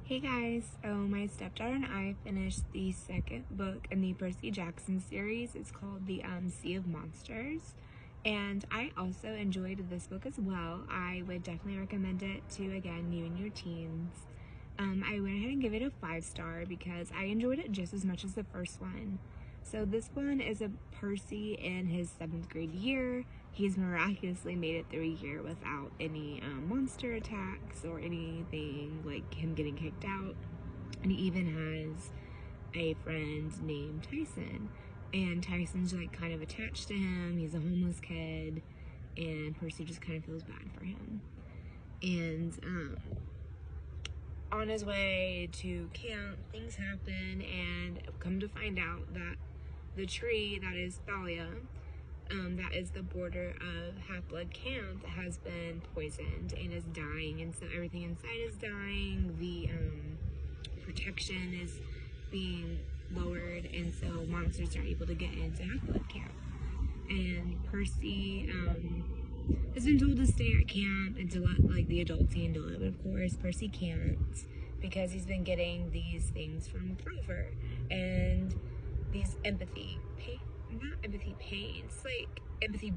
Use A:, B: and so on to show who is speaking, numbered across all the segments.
A: Hey guys, so my stepdaughter and I finished the second book in the Percy Jackson series. It's called the Sea of Monsters, and I also enjoyed this book as well. I would definitely recommend it to, again, you and your teens. I went ahead and give it a 5-star because I enjoyed it just as much as the first one. So this one is a Percy in his 7th grade year. He's miraculously made it through a year without any monster attacks or anything like him getting kicked out. And he even has a friend named Tyson. And Tyson's like kind of attached to him. He's a homeless kid. And Percy just kind of feels bad for him. And on his way to camp, things happen, and come to find out that the tree that is Thalia, that is the border of Half-Blood Camp, has been poisoned and is dying, and so everything inside is dying. The protection is being lowered, and so monsters are able to get into Half-Blood Camp. And Percy has been told to stay at camp and to let like the adults handle it, but of course Percy can't because he's been getting these things from Grover and these empathy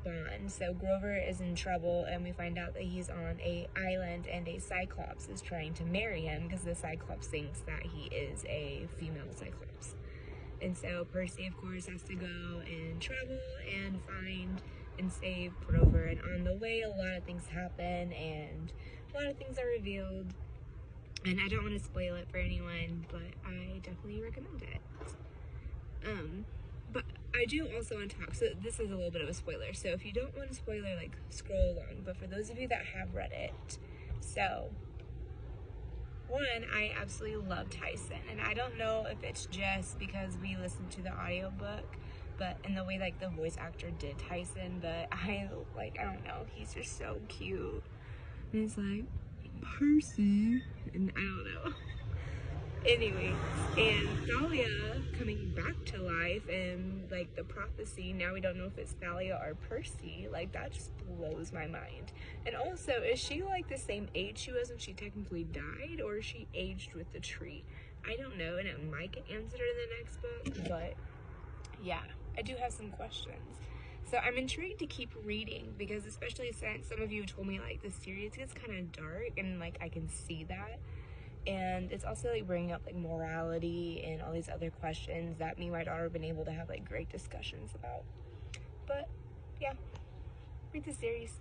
A: bond. So Grover is in trouble, and we find out that he's on a island and a Cyclops is trying to marry him because the Cyclops thinks that he is a female Cyclops. And so Percy, of course, has to go and travel and find and save Grover. And on the way, a lot of things happen and a lot of things are revealed. And I don't want to spoil it for anyone, but I definitely recommend it. But I do also want to talk, so this is a little bit of a spoiler. So if you don't want a spoiler, like, scroll along. But for those of you that have read it, so one, I absolutely love Tyson, and I don't know if it's just because we listened to the audiobook, but in the way like the voice actor did Tyson, but I don't know, he's just so cute. And it's like, Percy, and I don't know. Anyways, and Thalia coming back to life and like the prophecy, now we don't know if it's Thalia or Percy, like that just blows my mind. And also, is she like the same age she was when she technically died, or is she aged with the tree? I don't know, and it might get answered in the next book, but yeah, I do have some questions. So I'm intrigued to keep reading because, especially since some of you told me like the series gets kind of dark, and like I can see that. And it's also like bringing up like morality and all these other questions that me and my daughter have been able to have like great discussions about. But yeah, read the series.